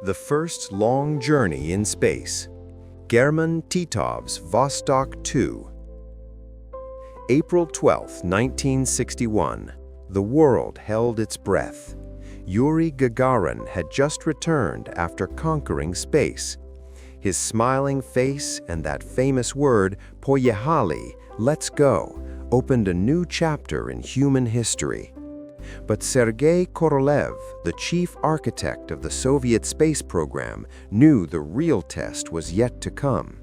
The first long journey in space. Gherman Titov's Vostok 2. April 12, 1961. The world held its breath. Yuri Gagarin had just returned after conquering space. His smiling face and that famous word, "Poyehali," let's go, opened a new chapter in human history. But Sergei Korolev, the chief architect of the Soviet space program, knew the real test was yet to come.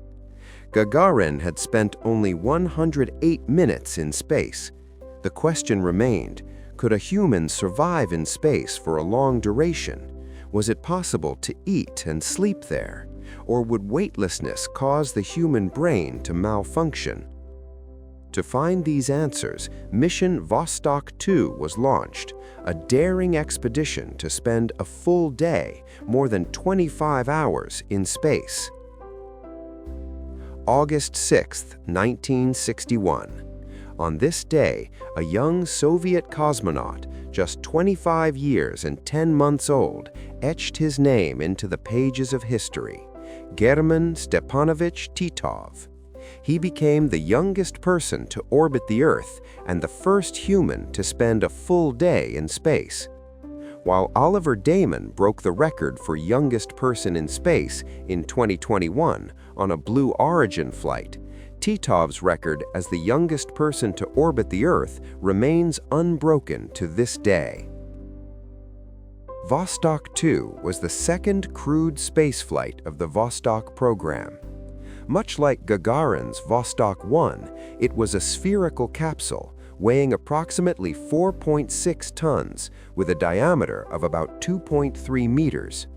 Gagarin had spent only 108 minutes in space. The question remained, could a human survive in space for a long duration? Was it possible to eat and sleep there? Or would weightlessness cause the human brain to malfunction? To find these answers, mission Vostok 2 was launched, a daring expedition to spend a full day, more than 25 hours, in space. August 6, 1961. On this day, a young Soviet cosmonaut, just 25 years and 10 months old, etched his name into the pages of history. Gherman Stepanovich Titov. He became the youngest person to orbit the Earth and the first human to spend a full day in space. While Oliver Damon broke the record for youngest person in space in 2021 on a Blue Origin flight, Titov's record as the youngest person to orbit the Earth remains unbroken to this day. Vostok 2 was the second crewed spaceflight of the Vostok program. Much like Gagarin's Vostok 1, it was a spherical capsule weighing approximately 4.6 tons with a diameter of about 2.3 meters.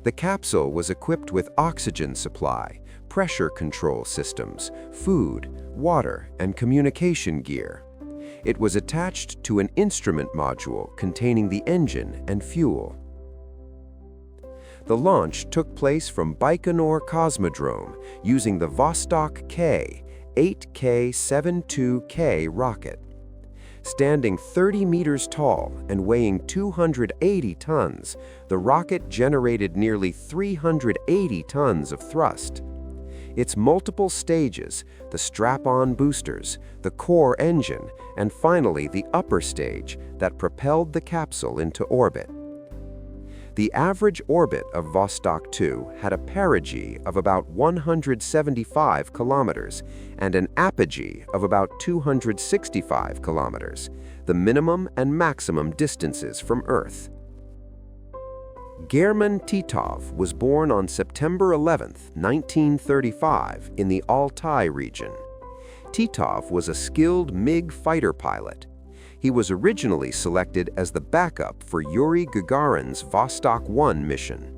The capsule was equipped with oxygen supply, pressure control systems, food, water, and communication gear. It was attached to an instrument module containing the engine and fuel. The launch took place from Baikonur Cosmodrome using the Vostok K 8K72K rocket. Standing 30 meters tall and weighing 280 tons, the rocket generated nearly 380 tons of thrust. Its multiple stages, the strap-on boosters, the core engine, and finally the upper stage that propelled the capsule into orbit. The average orbit of Vostok 2 had a perigee of about 175 kilometers and an apogee of about 265 kilometers, the minimum and maximum distances from Earth. Gherman Titov was born on September 11, 1935, in the Altai region. Titov was a skilled MiG fighter pilot. He was originally selected as the backup for Yuri Gagarin's Vostok 1 mission.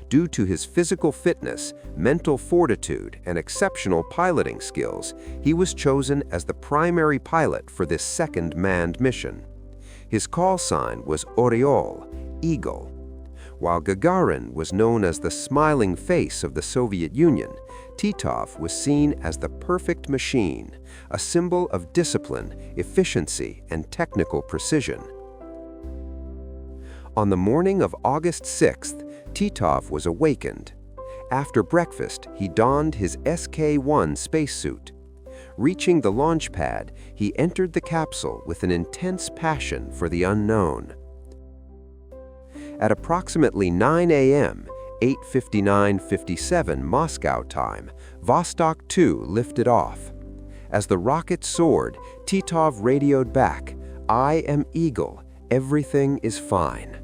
Due to his physical fitness, mental fortitude, and exceptional piloting skills, he was chosen as the primary pilot for this second manned mission. His call sign was Oriol, Eagle. While Gagarin was known as the smiling face of the Soviet Union, Titov was seen as the perfect machine, a symbol of discipline, efficiency, and technical precision. On the morning of August 6th, Titov was awakened. After breakfast, he donned his SK-1 spacesuit. Reaching the launch pad, he entered the capsule with an intense passion for the unknown. At approximately 9 a.m., 8:59:57 Moscow time, Vostok 2 lifted off. As the rocket soared, Titov radioed back, "I am Eagle, everything is fine."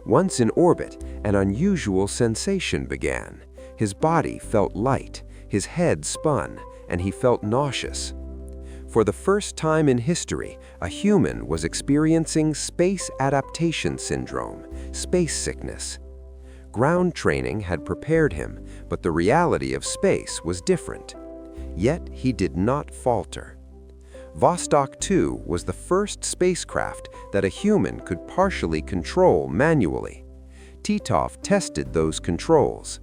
Once in orbit, an unusual sensation began. His body felt light, his head spun, and he felt nauseous. For the first time in history, a human was experiencing space adaptation syndrome, space sickness. Ground training had prepared him, but the reality of space was different. Yet he did not falter. Vostok 2 was the first spacecraft that a human could partially control manually. Titov tested those controls.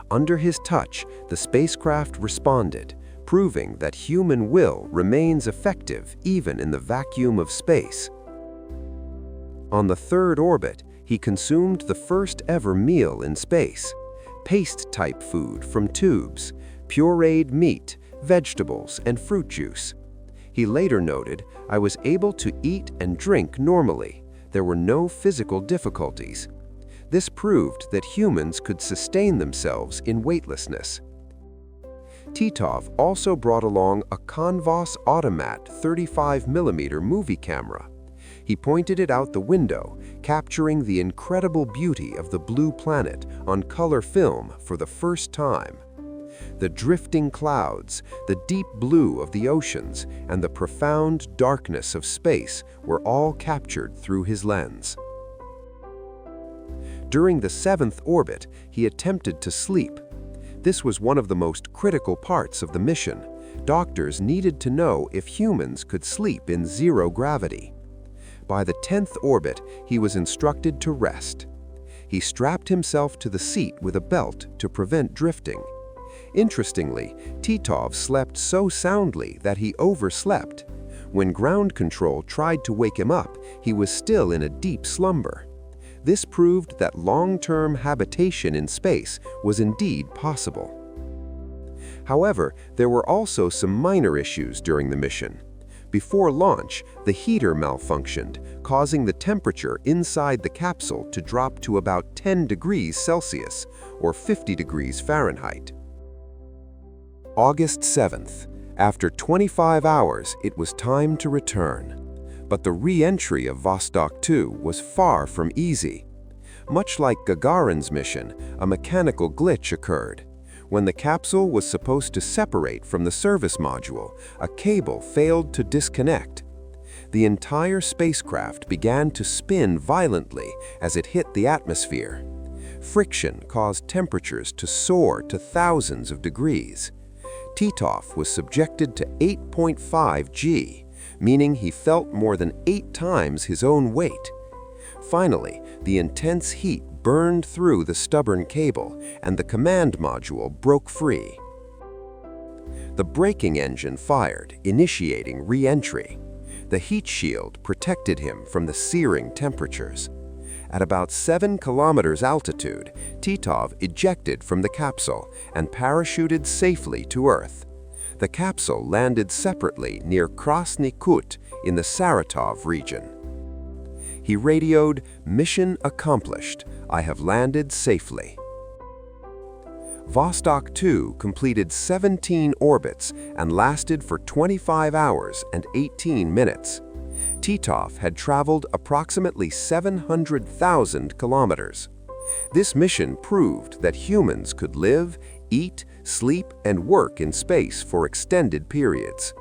Under his touch, the spacecraft responded, proving that human will remains effective even in the vacuum of space. On the third orbit, he consumed the first ever meal in space, paste-type food from tubes, pureed meat, vegetables, and fruit juice. He later noted, "I was able to eat and drink normally. There were no physical difficulties." This proved that humans could sustain themselves in weightlessness. Titov also brought along a Convos Automat 35mm movie camera. He pointed it out the window, capturing the incredible beauty of the blue planet on color film for the first time. The drifting clouds, the deep blue of the oceans, and the profound darkness of space were all captured through his lens. During the 7th orbit, he attempted to sleep. This was one of the most critical parts of the mission. Doctors needed to know if humans could sleep in zero gravity. By the 10th orbit, he was instructed to rest. He strapped himself to the seat with a belt to prevent drifting. Interestingly, Titov slept so soundly that he overslept. When ground control tried to wake him up, he was still in a deep slumber. This proved that long-term habitation in space was indeed possible. However, there were also some minor issues during the mission. Before launch, the heater malfunctioned, causing the temperature inside the capsule to drop to about 10 degrees Celsius, or 50 degrees Fahrenheit. August 7th. After 25 hours, it was time to return. But the re-entry of Vostok 2 was far from easy. Much like Gagarin's mission, a mechanical glitch occurred. When the capsule was supposed to separate from the service module, a cable failed to disconnect. The entire spacecraft began to spin violently as it hit the atmosphere. Friction caused temperatures to soar to thousands of degrees. Titov was subjected to 8.5 G, meaning he felt more than 8 times his own weight. Finally, the intense heat burned through the stubborn cable, and the command module broke free. The braking engine fired, initiating re-entry. The heat shield protected him from the searing temperatures. At about 7 kilometers altitude, Titov ejected from the capsule and parachuted safely to Earth. The capsule landed separately near Krasny Kut in the Saratov region. He radioed, "Mission accomplished. I have landed safely." Vostok 2 completed 17 orbits and lasted for 25 hours and 18 minutes. Titov had traveled approximately 700,000 kilometers. This mission proved that humans could live, eat, sleep, and work in space for extended periods.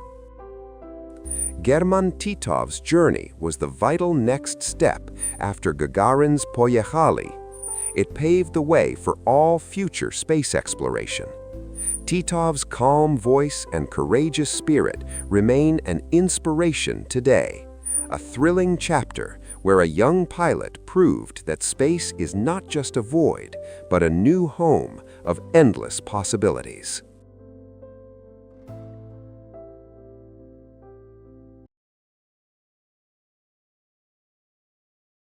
Gherman Titov's journey was the vital next step after Gagarin's Poyechali. It paved the way for all future space exploration. Titov's calm voice and courageous spirit remain an inspiration today. A thrilling chapter where a young pilot proved that space is not just a void, but a new home of endless possibilities.